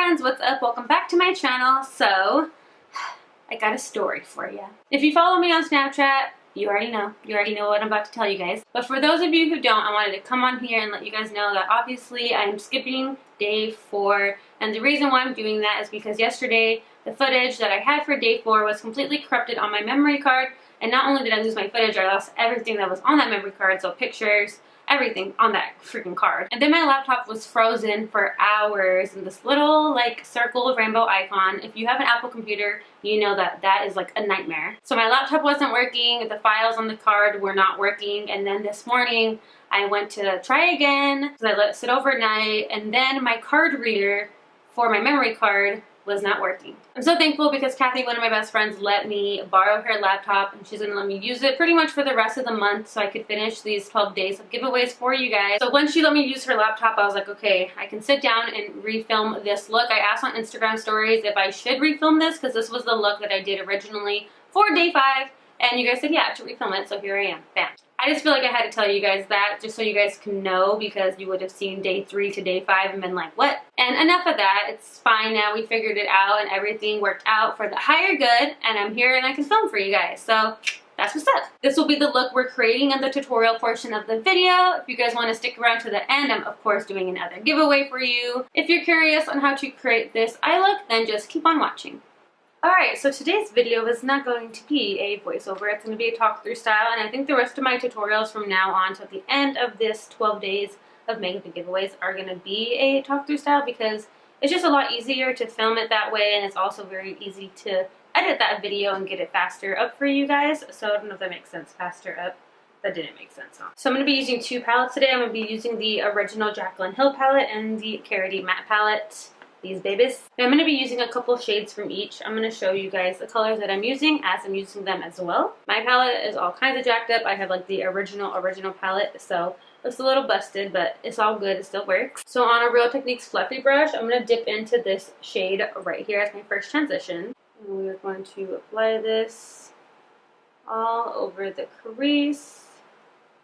friends, what's up? Welcome back to my channel. So, I got a story for you. If you follow me on Snapchat, you already know what I'm about to tell you guys. But for those of you who don't, I wanted to come on here and let you guys know that obviously I am skipping day 4. And the reason why I'm doing that is because yesterday, the footage that I had for day 4 was completely corrupted on my memory card. And not only did I lose my footage, I lost everything that was on that memory card. So pictures, everything on that freaking card. And then my laptop was frozen for hours in this little like circle rainbow icon. If you have an Apple computer, you know that that is like a nightmare. So my laptop wasn't working, the files on the card were not working, and then this morning I went to try again because I let it sit overnight, and then my card reader for my memory card was not working. I'm so thankful because Kathy, one of my best friends, let me borrow her laptop, and she's gonna let me use it pretty much for the rest of the month so I could finish these 12 days of giveaways for you guys. So when she let me use her laptop, I was like, okay, I can sit down and refilm this look. I asked on Instagram stories if I should refilm this because this was the look that I did originally for day 5, and you guys said yeah, to refilm it, so here I am. Bam. I just feel like I had to tell you guys that just so you guys can know, because you would have seen day 3 to day 5 and been like, what? And enough of that. It's fine now. We figured it out and everything worked out for the higher good, and I'm here and I can film for you guys. So that's what's up. This will be the look we're creating in the tutorial portion of the video. If you guys want to stick around to the end, I'm of course doing another giveaway for you. If you're curious on how to create this eye look, then just keep on watching. Alright, so today's video is not going to be a voiceover, it's going to be a talk through style, and I think the rest of my tutorials from now on till the end of this 12 days of makeup and giveaways are going to be a talk through style because it's just a lot easier to film it that way, and it's also very easy to edit that video and get it faster up for you guys. So I don't know if that makes sense, faster up. That didn't make sense, huh? So I'm going to be using 2 palettes today. I'm going to be using the original JACLYN Hill palette and the KARITY matte palette. These babies. And I'm going to be using a couple shades from each. I'm going to show you guys the colors that I'm using as I'm using them as well. My palette is all kinds of jacked up. I have like the original palette, so it's a little busted, but it's all good. It still works. So on a Real Techniques fluffy brush, I'm going to dip into this shade right here as my first transition. And we're going to apply this all over the crease,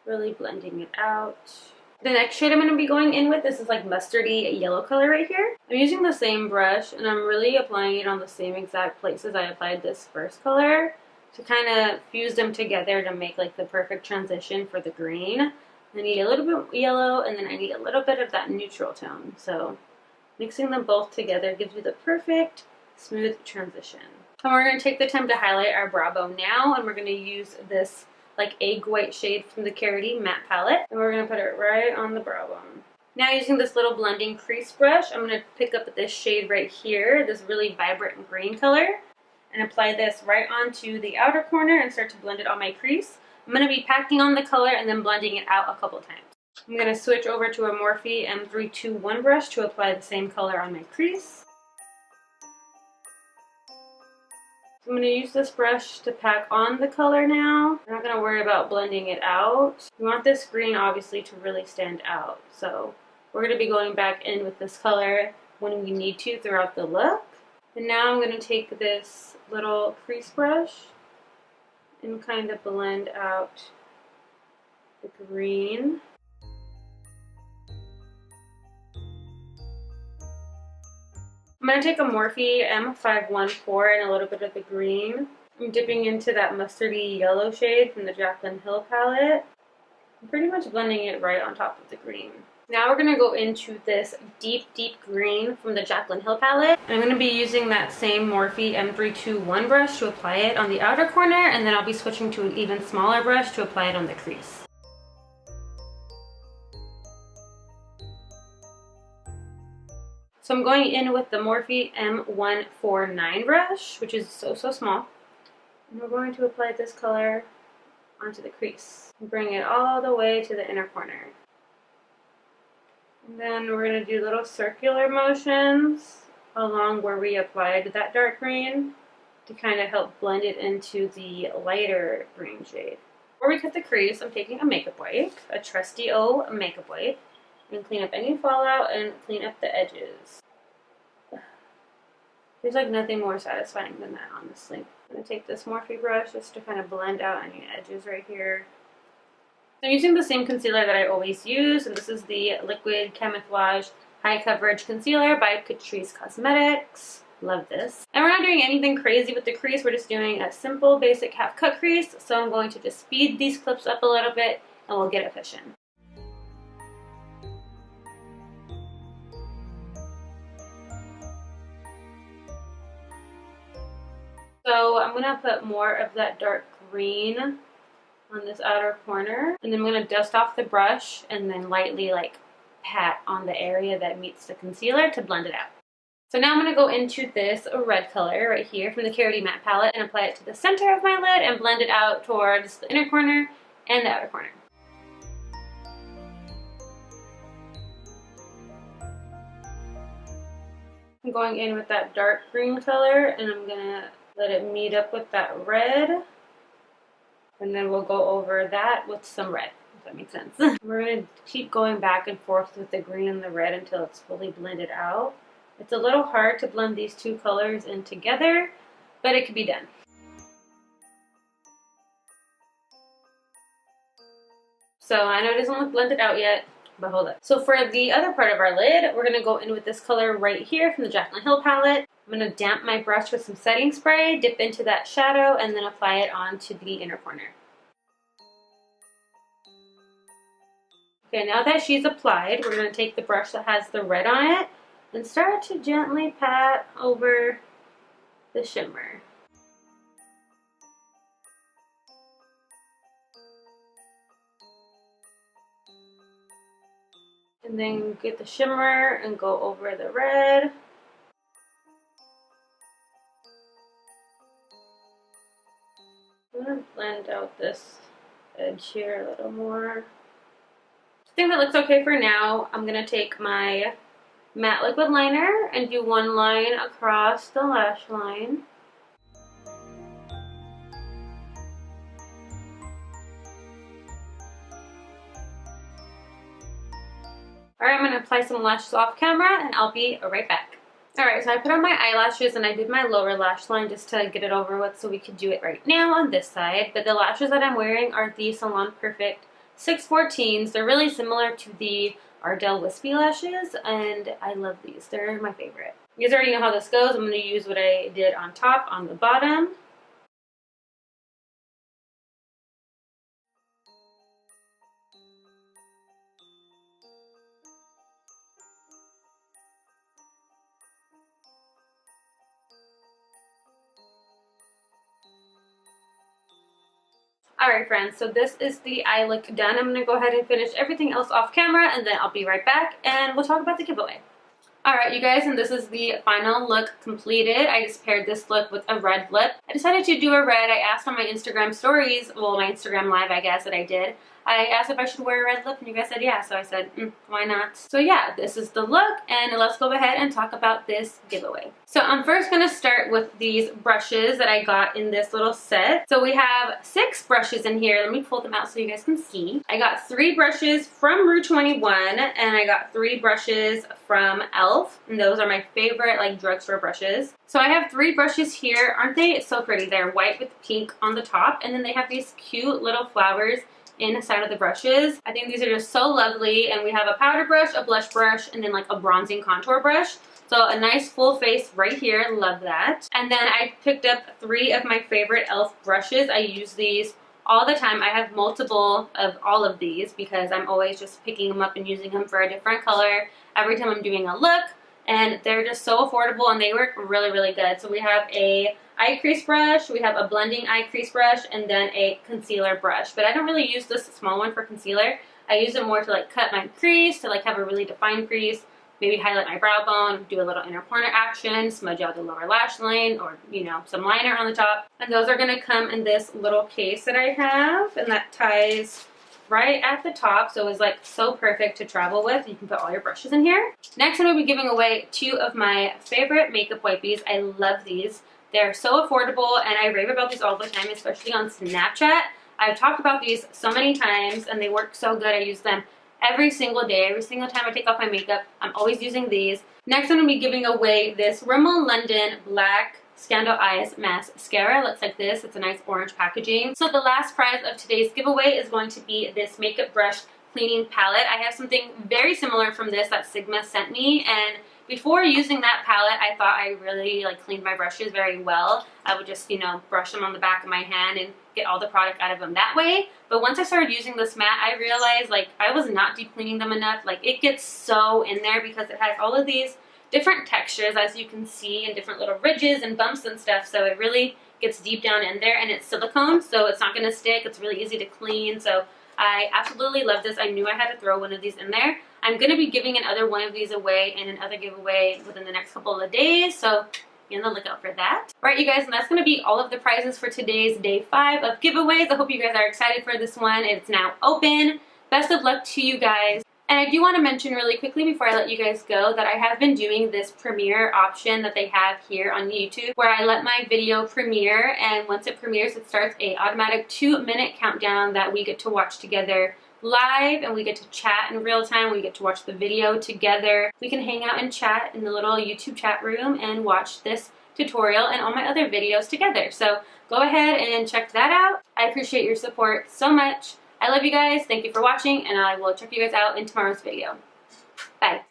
really blending it out. The next shade I'm going to be going in with, this is like mustardy yellow color right here. I'm using the same brush and I'm really applying it on the same exact places I applied this first color to kind of fuse them together to make like the perfect transition for the green. I need a little bit yellow and then I need a little bit of that neutral tone. So mixing them both together gives you the perfect smooth transition. And we're going to take the time to highlight our brow bone now, and we're going to use this like egg white shade from the KARITY matte palette, and we're going to put it right on the brow bone. Now using this little blending crease brush, I'm going to pick up this shade right here, this really vibrant green color, and apply this right onto the outer corner and start to blend it on my crease. I'm going to be packing on the color and then blending it out a couple times. I'm going to switch over to a Morphe M321 brush to apply the same color on my crease. I'm going to use this brush to pack on the color now. I'm not going to worry about blending it out. We want this green obviously to really stand out. So we're going to be going back in with this color when we need to throughout the look. And now I'm going to take this little crease brush and kind of blend out the green. I'm going to take a Morphe M514 and a little bit of the green. I'm dipping into that mustardy yellow shade from the JACLYN Hill palette. I'm pretty much blending it right on top of the green. Now we're going to go into this deep green from the JACLYN Hill palette. And I'm going to be using that same Morphe M321 brush to apply it on the outer corner, and then I'll be switching to an even smaller brush to apply it on the crease. So I'm going in with the Morphe M149 brush, which is so small. And we're going to apply this color onto the crease. And bring it all the way to the inner corner. And then we're going to do little circular motions along where we applied that dark green to kind of help blend it into the lighter green shade. Before we cut the crease, I'm taking a makeup wipe, a trusty old makeup wipe, and clean up any fallout and clean up the edges. There's like nothing more satisfying than that, honestly. I'm going to take this Morphe brush just to kind of blend out any edges right here. I'm using the same concealer that I always use, and this is the Liquid Camouflage High Coverage Concealer by CATRICE Cosmetics. Love this. And we're not doing anything crazy with the crease. We're just doing a simple basic half cut crease. So I'm going to just speed these clips up a little bit and we'll get efficient. So I'm going to put more of that dark green on this outer corner. And then I'm going to dust off the brush and then lightly like pat on the area that meets the concealer to blend it out. So now I'm going to go into this red color right here from the KARITY matte palette and apply it to the center of my lid and blend it out towards the inner corner and the outer corner. I'm going in with that dark green color and I'm going to let it meet up with that red. And then we'll go over that with some red, if that makes sense. We're going to keep going back and forth with the green and the red until it's fully blended out. It's a little hard to blend these two colors in together, but it can be done. So I know it doesn't look blended out yet, but hold up. So for the other part of our lid, we're going to go in with this color right here from the JACLYN Hill palette. I'm going to damp my brush with some setting spray, dip into that shadow, and then apply it onto the inner corner. Okay, now that she's applied, we're going to take the brush that has the red on it and start to gently pat over the shimmer. And then get the shimmer and go over the red. I'm going to blend out this edge here a little more. I think that looks okay for now. I'm going to take my matte liquid liner and do one line across the lash line. Alright, I'm going to apply some lashes off camera and I'll be right back. Alright, so I put on my eyelashes and I did my lower lash line just to get it over with so we could do it right now on this side. But the lashes that I'm wearing are the Salon Perfect 614s. They're really similar to the Ardell Wispy lashes and I love these. They're my favorite. You guys already know how this goes. I'm going to use what I did on top on the bottom. Alright friends, so this is the eye look done. I'm going to go ahead and finish everything else off camera and then I'll be right back and we'll talk about the giveaway. Alright you guys, and this is the final look completed. I just paired this look with a red lip. I decided to do a red. I asked on my Instagram stories, well my Instagram live I guess that I did. I asked if I should wear a red lip and you guys said yeah, so I said why not. So yeah, this is the look and let's go ahead and talk about this giveaway. So I'm first going to start with these brushes that I got in this little set. So we have 6 brushes in here. Let me pull them out so you guys can see. I got 3 brushes from Rue 21 and I got 3 brushes from e.l.f. and those are my favorite like drugstore brushes. So I have 3 brushes here. Aren't they so pretty? They're white with pink on the top and then they have these cute little flowers inside of the brushes. I think these are just so lovely and we have a powder brush, a blush brush, and then like a bronzing contour brush. So a nice full face right here, love that. And then I picked up 3 of my favorite e.l.f. brushes. I use these all the time. I have multiple of all of these because I'm always just picking them up and using them for a different color every time I'm doing a look. And they're just so affordable and they work really, really good. So we have a eye crease brush, we have a blending eye crease brush, and then a concealer brush. But I don't really use this small one for concealer. I use it more to like cut my crease, to like have a really defined crease, maybe highlight my brow bone, do a little inner corner action, smudge out the lower lash line, or you know, some liner on the top. And those are going to come in this little case that I have, and that ties right at the top, so it's like so perfect to travel with. You can put all your brushes in here. Next I'm going to be giving away 2 of my favorite makeup wipes. I love these. They're so affordable and I rave about these all the time, especially on Snapchat. I've talked about these so many times and they work so good. I use them every single day. Every single time I take off my makeup, I'm always using these. Next I'm going to be giving away this Rimmel London Black Scandal Eyes Mascara. It looks like this. It's a nice orange packaging. So the last prize of today's giveaway is going to be this makeup brush cleaning palette. I have something very similar from this that Sigma sent me, and before using that palette, I thought I really like cleaned my brushes very well. I would just, you know, brush them on the back of my hand and get all the product out of them that way. But once I started using this mat, I realized like I was not deep cleaning them enough. Like it gets so in there because it has all of these different textures, as you can see, and different little ridges and bumps and stuff. So it really gets deep down in there, and it's silicone, so it's not going to stick. It's really easy to clean. So I absolutely love this. I knew I had to throw one of these in there. I'm going to be giving another one of these away and another giveaway within the next couple of days, so be on the lookout for that. All right, you guys, and that's going to be all of the prizes for today's day 5 of giveaways. I hope you guys are excited for this one. It's now open. Best of luck to you guys. And I do want to mention really quickly before I let you guys go that I have been doing this premiere option that they have here on YouTube, where I let my video premiere, and once it premieres, it starts a automatic 2-minute countdown that we get to watch together live, and we get to chat in real time. We get to watch the video together. We can hang out and chat in the little YouTube chat room and watch this tutorial and all my other videos together. So go ahead and check that out. I appreciate your support so much. I love you guys. Thank you for watching, and I will check you guys out in tomorrow's video. Bye.